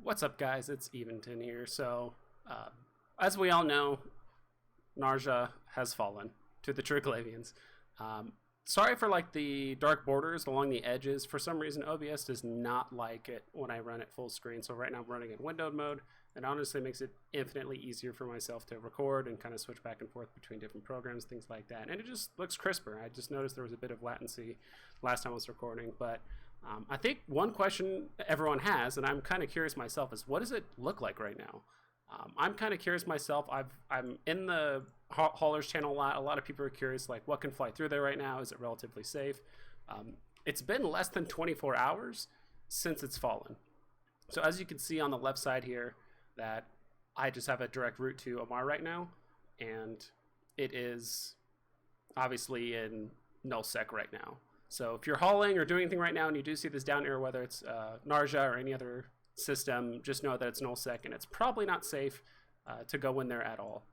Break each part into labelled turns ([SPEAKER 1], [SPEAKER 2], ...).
[SPEAKER 1] What's up, guys? It's Eventon here. So, as we all know, Niarja has fallen to the Triglavians. Sorry for like the dark borders along the edges. For some reason, OBS does not like it when I run it full screen. So right now I'm running in windowed mode, and honestly makes it infinitely easier for myself to record and kind of switch back and forth between different programs, things like that. And it just looks crisper. I just noticed there was a bit of latency last time I was recording, but I think one question everyone has, and I'm kind of curious myself, is what does it look like right now? I'm kind of curious myself. I'm in the haulers channel a lot. A lot of people are curious, like, what can fly through there right now? Is it relatively safe? It's been less than 24 hours since it's fallen. So as you can see on the left side here, that I just have a direct route to Omar right now, and it is obviously in Null Sec right now. So if you're hauling or doing anything right now and you do see this down arrow, whether it's Niarja or any other system, just know that it's Null Sec, and it's probably not safe to go in there at all.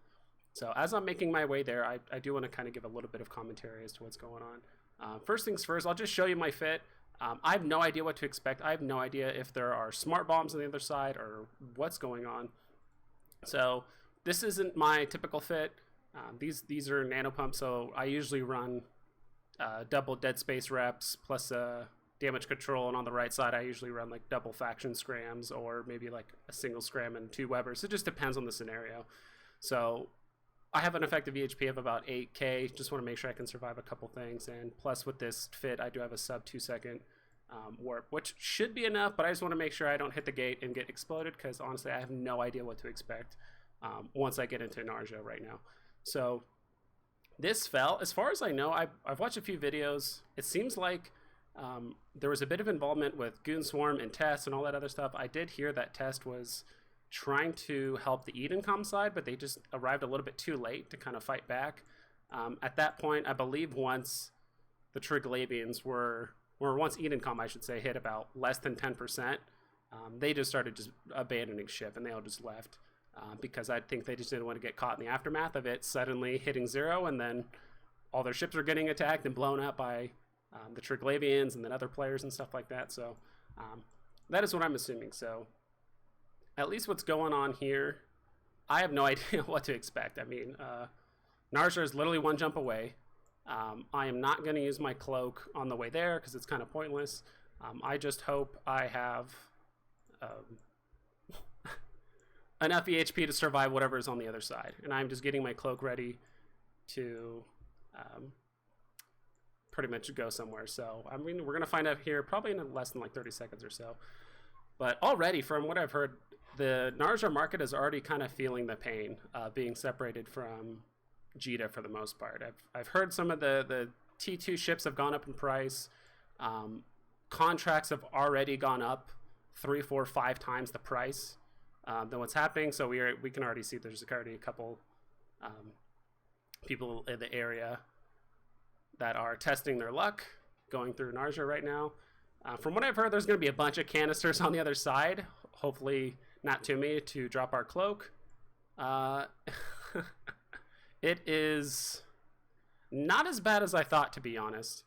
[SPEAKER 1] So as I'm making my way there, I do want to kind of give a little bit of commentary as to what's going on. First things first, I'll just show you my fit. I have no idea what to expect. I have no idea if there are smart bombs on the other side or what's going on. So this isn't my typical fit. These are nano pumps, so I usually run double dead space reps plus damage control, and on the right side I usually run like double faction scrams or maybe like a single scram and 2 Webers. It just depends on the scenario. So I have an effective EHP of about 8k. Just want to make sure I can survive a couple things, and plus with this fit I do have a sub 2-second warp, which should be enough, but I just want to make sure I don't hit the gate and get exploded, because honestly I have no idea what to expect once I get into Niarja right now. So this fell, as far as I know. I've watched a few videos. It seems like there was a bit of involvement with Goon Swarm and Test and all that other stuff. I did hear that Test was trying to help the Edencom side, but they just arrived a little bit too late to kind of fight back. At that point, I believe once the Triglavians once Edencom, I should say, hit about less than 10%, they just started just abandoning ship, and they all just left. Because I think they just didn't want to get caught in the aftermath of it suddenly hitting 0, and then all their ships are getting attacked and blown up by the Triglavians and then other players and stuff like that. So that is what I'm assuming. So at least what's going on here, I have no idea what to expect. I mean, Niarja is literally 1 jump away. I am not going to use my cloak on the way there because it's kind of pointless. I just hope I have enough EHP to survive whatever is on the other side. And I'm just getting my cloak ready to pretty much go somewhere. So I mean, we're going to find out here probably in less than like 30 seconds or so. But already, from what I've heard, the Niarja market is already kind of feeling the pain being separated from Jita for the most part. I've heard some of the T2 ships have gone up in price. Contracts have already gone up 3, 4, 5 times the price than what's happening. So we can already see there's already a couple people in the area that are testing their luck going through Niarja right now. From what I've heard, there's going to be a bunch of canisters on the other side. Hopefully not too many to drop our cloak. It is not as bad as I thought, to be honest.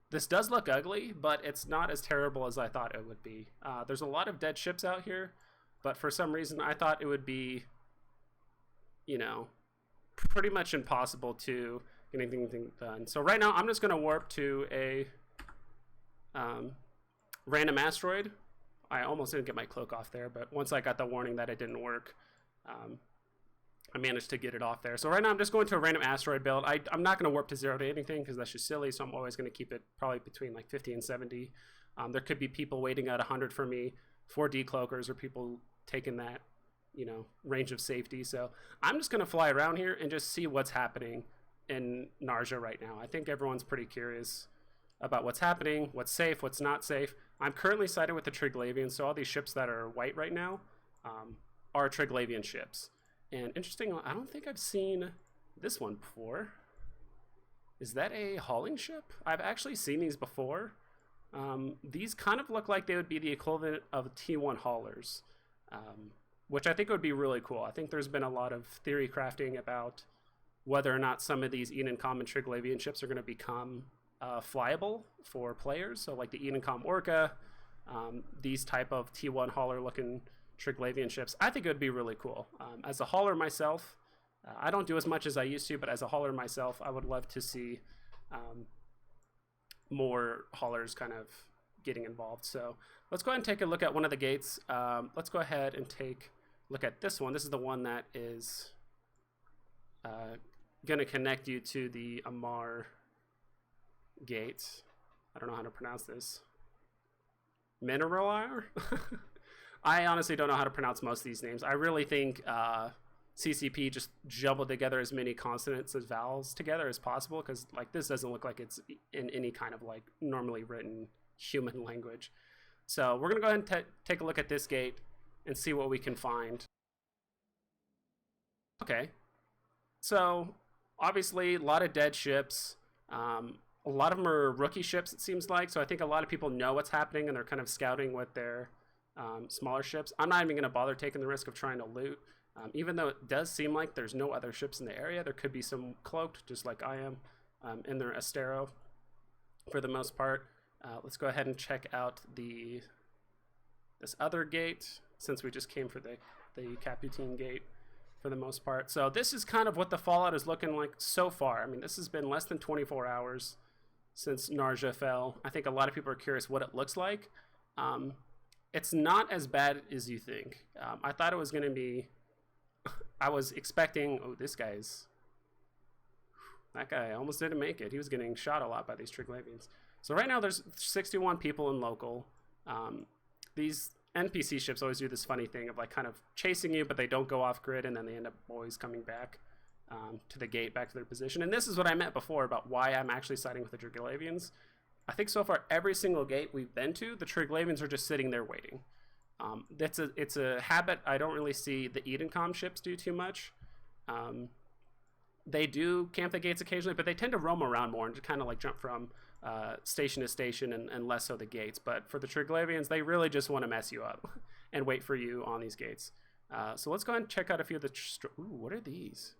[SPEAKER 1] This does look ugly, but it's not as terrible as I thought it would be. There's a lot of dead ships out here, but for some reason I thought it would be, you know, pretty much impossible to get anything done. So right now I'm just going to warp to a random asteroid. I almost didn't get my cloak off there, but once I got the warning that it didn't work, I managed to get it off there. So right now I'm just going to a random asteroid build. I'm not going to warp to 0 to anything because that's just silly, so I'm always going to keep it probably between like 50 and 70. There could be people waiting at 100 for me for decloakers, or people taking that, you know, range of safety. So I'm just going to fly around here and just see what's happening in Niarja right now. I think everyone's pretty curious about what's happening, what's safe, what's not safe. I'm currently sided with the Triglavians, so all these ships that are white right now are Triglavian ships. And interesting, I don't think I've seen this one before. Is that a hauling ship? I've actually seen these before. These kind of look like they would be the equivalent of T1 haulers, which I think would be really cool. I think there's been a lot of theory crafting about whether or not some of these Edencom and Triglavian ships are going to become flyable for players. So like the Edencom Orca, these type of T1 hauler looking Triglavian ships. I think it would be really cool. As a hauler myself, I don't do as much as I used to, but as a hauler myself, I would love to see more haulers kind of getting involved. So let's go ahead and take a look at one of the gates. Let's go ahead and take a look at this one. This is the one that is going to connect you to the Amar gate. I don't know how to pronounce this. Mineral. I honestly don't know how to pronounce most of these names. I really think CCP just jumbled together as many consonants as vowels together as possible, because like this doesn't look like it's in any kind of like normally written human language. So we're gonna go ahead and take a look at this gate and see what we can find. Okay, so obviously a lot of dead ships. A lot of them are rookie ships, it seems like. So I think a lot of people know what's happening and they're kind of scouting with their smaller ships. I'm not even going to bother taking the risk of trying to loot. Even though it does seem like there's no other ships in the area, there could be some cloaked, just like I am, in their Astero for the most part. Let's go ahead and check out this other gate, since we just came for the Caputin gate for the most part. So this is kind of what the fallout is looking like so far. I mean, this has been less than 24 hours since Niarja fell. I think a lot of people are curious what it looks like. It's not as bad as you think. I thought it was going to be... I was expecting... Oh, that guy almost didn't make it. He was getting shot a lot by these Triglavians. So right now there's 61 people in local. These NPC ships always do this funny thing of like kind of chasing you, but they don't go off grid, and then they end up always coming back to the gate, back to their position. And this is what I meant before about why I'm actually siding with the Triglavians. I think so far every single gate we've been to, the Triglavians are just sitting there waiting. It's a habit I don't really see the Edencom ships do too much. They do camp the gates occasionally, but they tend to roam around more and just kind of like jump from station to station and less so the gates. But for the Triglavians, they really just want to mess you up and wait for you on these gates. So let's go ahead and check out a few of the... Ooh, what are these?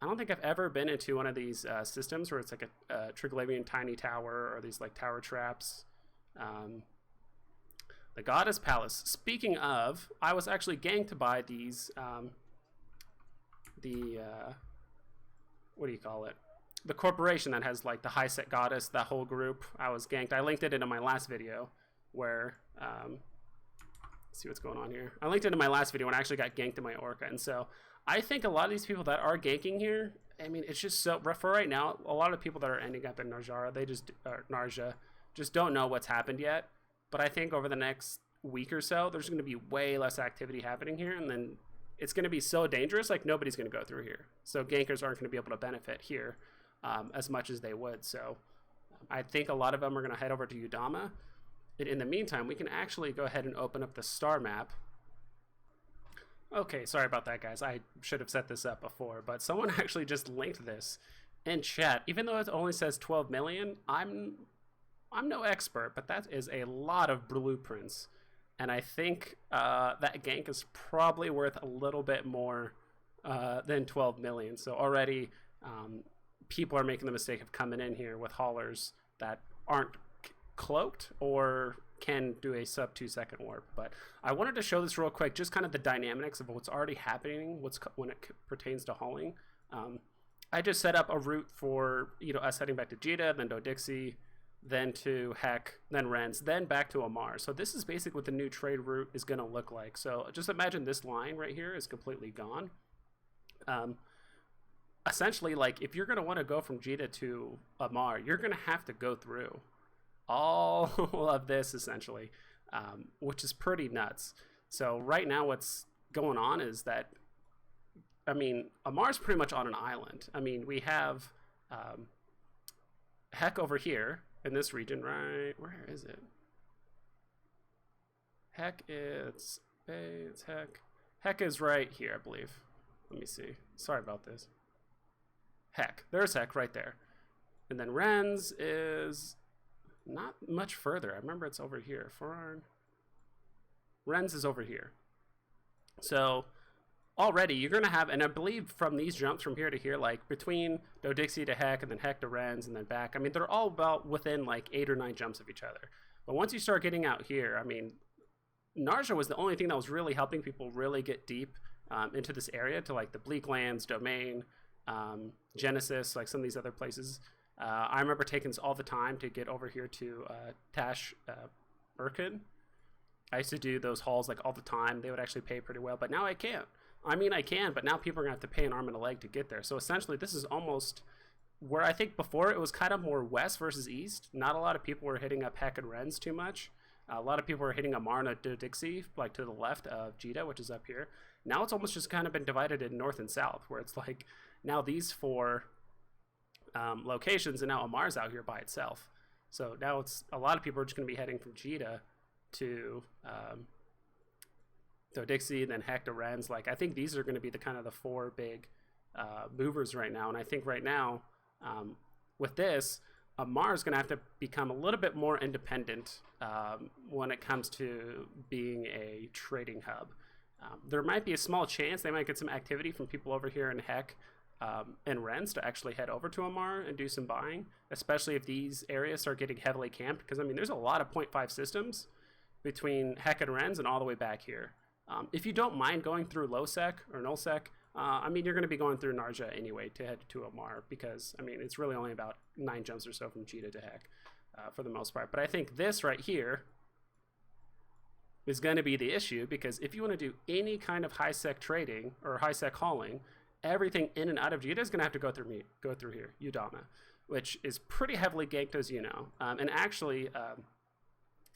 [SPEAKER 1] I don't think I've ever been into one of these systems where it's like a Triglavian tiny tower or these like tower traps. The Goddess Palace. Speaking of, I was actually ganked by these, what do you call it? The corporation that has like the High Set Goddess, that whole group. I was ganked. I linked it into my last video where, let's see what's going on here. I linked it into my last video when I actually got ganked in my Orca. And so I think a lot of these people that are ganking here, I mean, it's just so, for right now, a lot of people that are ending up in Niarja just don't know what's happened yet. But I think over the next week or so, there's going to be way less activity happening here. And then it's going to be so dangerous, like nobody's going to go through here. So gankers aren't going to be able to benefit here as much as they would. So I think a lot of them are going to head over to Udama. And in the meantime, we can actually go ahead and open up the star map. Okay, sorry about that, guys. I should have set this up before, but someone actually just linked this in chat. Even though it only says 12 million, I'm no expert, but that is a lot of blueprints. And I think that gank is probably worth a little bit more than 12 million. So already people are making the mistake of coming in here with haulers that aren't cloaked or can do a sub 2 second warp. But I wanted to show this real quick, just kind of the dynamics of what's already happening when it pertains to hauling. I just set up a route for us heading back to Jita, then Dodixie, then to Heck, then Renz, then back to Amar. So this is basically what the new trade route is going to look like. So just imagine this line right here is completely gone. Essentially, like if you're going to want to go from Jita to Amar, you're going to have to go through all of this essentially, which is pretty nuts. So right now what's going on is that, I mean, Amar's pretty much on an island. I mean, we have Heck over here in this region, right? Where is it? Heck, it's Heck. Heck is right here, I believe. Let me see. Sorry about this. Heck. There's Heck right there. And then Renz is not much further. I remember it's over here. Renz is over here. So already you're going to have, and I believe from these jumps from here to here, like between Dodixie to Heck and then Heck to Renz and then back, I mean, they're all about within like 8 or 9 jumps of each other. But once you start getting out here, I mean, Niarja was the only thing that was really helping people really get deep into this area, to like the Bleak Lands, Domain, Genesis, like some of these other places. I remember taking this all the time to get over here to Tash Birkin. I used to do those hauls like all the time. They would actually pay pretty well, but now I can't. I mean, I can, but now people are going to have to pay an arm and a leg to get there. So essentially, this is almost where I think before it was kind of more west versus east. Not a lot of people were hitting up Heck and Rens too much. A lot of people were hitting Amarna to Dixie, like to the left of Jita, which is up here. Now it's almost just kind of been divided in north and south, where it's like now these four locations, and now Amar's out here by itself. So now it's a lot of people are just going to be heading from Jita to Dixie, and then Heck to Rens. Like, I think these are going to be the kind of the four big movers right now. And I think right now, with this, Amar is going to have to become a little bit more independent when it comes to being a trading hub. There might be a small chance they might get some activity from people over here in Heck and Rens to actually head over to Amar and do some buying, especially if these areas start getting heavily camped. Because, I mean, there's a lot of 0.5 systems between Heck and Rens and all the way back here. If you don't mind going through Low Sec or Null Sec, I mean, you're going to be going through Niarja anyway to head to Amar, because, I mean, it's really only about 9 jumps or so from Jita to Heck for the most part. But I think this right here is going to be the issue, because if you want to do any kind of high sec trading or high sec hauling, everything in and out of Jita is going to have to go through here, Udama, which is pretty heavily ganked, as you know. And actually,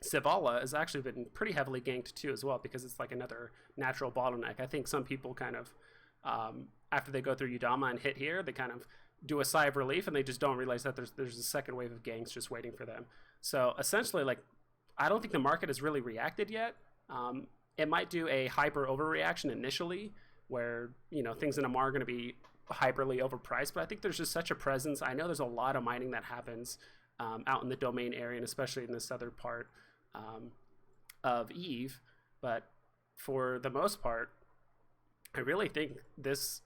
[SPEAKER 1] Sivala has actually been pretty heavily ganked too as well, because it's like another natural bottleneck. I think some people kind of, after they go through Udama and hit here, they kind of do a sigh of relief, and they just don't realize that there's a second wave of ganks just waiting for them. So essentially, like, I don't think the market has really reacted yet. It might do a hyper overreaction initially, where, you know, things in Amar are going to be hyperly overpriced, but I think there's just such a presence. I know there's a lot of mining that happens out in the Domain area, and especially in the southern part of Eve, but for the most part, I really think this,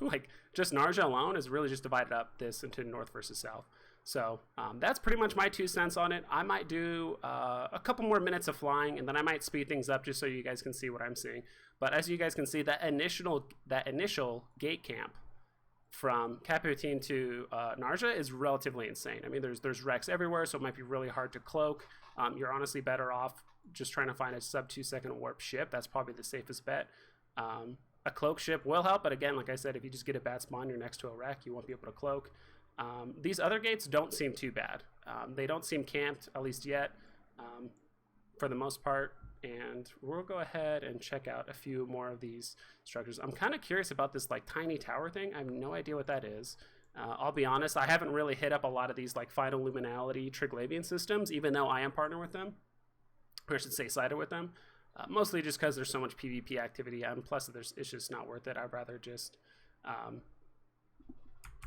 [SPEAKER 1] like, just Niarja alone is really just divided up this into north versus south. So that's pretty much my 2 cents on it. I might do a couple more minutes of flying, and then I might speed things up just so you guys can see what I'm seeing. But as you guys can see, that initial gate camp from Caputin to Niarja is relatively insane. I mean, there's wrecks everywhere, so it might be really hard to cloak. You're honestly better off just trying to find a sub 2 second warp ship. That's probably the safest bet. A cloak ship will help, but again, like I said, if you just get a bad spawn, you're next to a wreck, you won't be able to cloak. These other gates don't seem too bad. They don't seem camped, at least yet, for the most part. And we'll go ahead and check out a few more of these structures. I'm kind of curious about this like tiny tower thing. I have no idea what that is. I'll be honest, I haven't really hit up a lot of these like final Luminality Triglavian systems, even though I am partnered with them, or I should say sided with them. Mostly just because there's so much PvP activity, and plus it's just not worth it. I'd rather just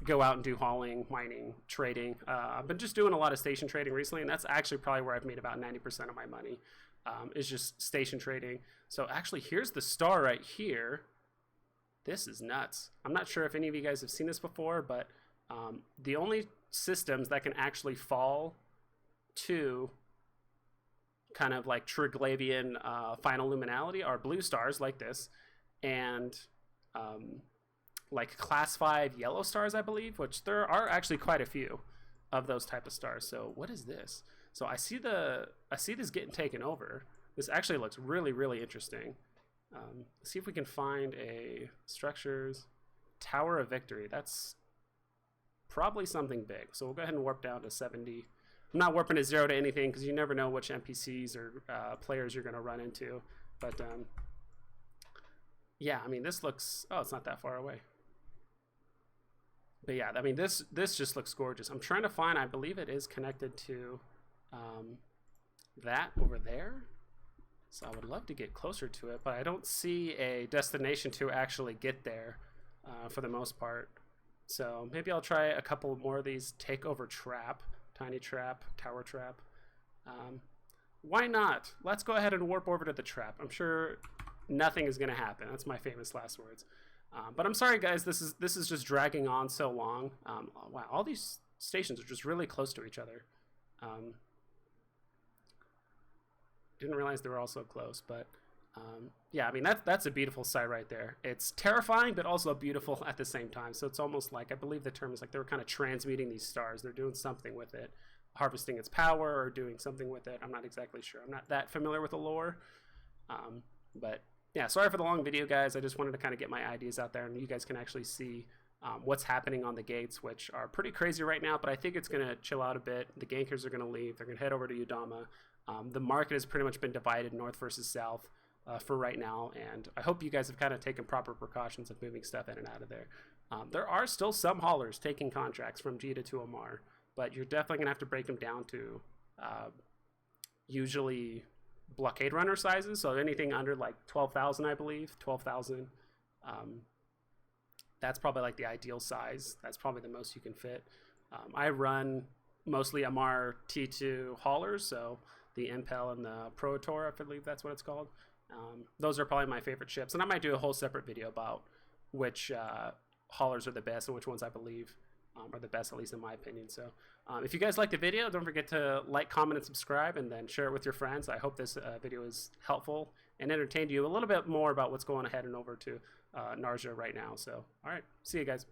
[SPEAKER 1] go out and do hauling, mining, trading. I've been just doing a lot of station trading recently, and that's actually probably where I've made about 90% of my money, is just station trading. So actually, here's the star right here. This is nuts. I'm not sure if any of you guys have seen this before, but the only systems that can actually fall to kind of like Triglavian final Luminality are blue stars like this, and like class 5 yellow stars, I believe, which there are actually quite a few of those type of stars. So what is this? So I see this getting taken over. This actually looks really, really interesting. Let's see if we can find a structures Tower of Victory. That's probably something big. So we'll go ahead and warp down to 70. I'm not warping to 0 to anything because you never know which NPCs or players you're going to run into. But yeah, I mean, this looks, oh, it's not that far away. But yeah, I mean, this just looks gorgeous. I'm trying to find, I believe it is connected to that over there. So I would love to get closer to it, but I don't see a destination to actually get there for the most part. So maybe I'll try a couple more of these takeover trap, tiny trap, tower trap. Why not? Let's go ahead and warp over to the trap. I'm sure nothing is going to happen. That's my famous last words. But I'm sorry, guys. This is just dragging on so long. Wow, all these stations are just really close to each other. Didn't realize they were all so close, but yeah, I mean, that's a beautiful sight right there. It's terrifying, but also beautiful at the same time. So it's almost like, I believe the term is like they were kind of transmuting these stars. They're doing something with it, harvesting its power or doing something with it. I'm not exactly sure. I'm not that familiar with the lore. But yeah, sorry for the long video, guys. I just wanted to kind of get my ideas out there, and you guys can actually see what's happening on the gates, which are pretty crazy right now, but I think it's going to chill out a bit. The gankers are going to leave. They're going to head over to Udama. The market has pretty much been divided north versus south for right now, and I hope you guys have kind of taken proper precautions of moving stuff in and out of there. There are still some haulers taking contracts from Jita to Omar, but you're definitely going to have to break them down to usually blockade runner sizes, so anything under like 12,000, I believe, 12,000. That's probably like the ideal size. That's probably the most you can fit. I run mostly Amar T2 haulers, so the Impel and the Protor, I believe that's what it's called. Those are probably my favorite ships, and I might do a whole separate video about which haulers are the best and which ones I believe are the best, at least in my opinion. So if you guys like the video, don't forget to like, comment, and subscribe, and then share it with your friends. I hope this video is helpful and entertained you a little bit more about what's going ahead and over to Niarja right now. So all right, see you guys.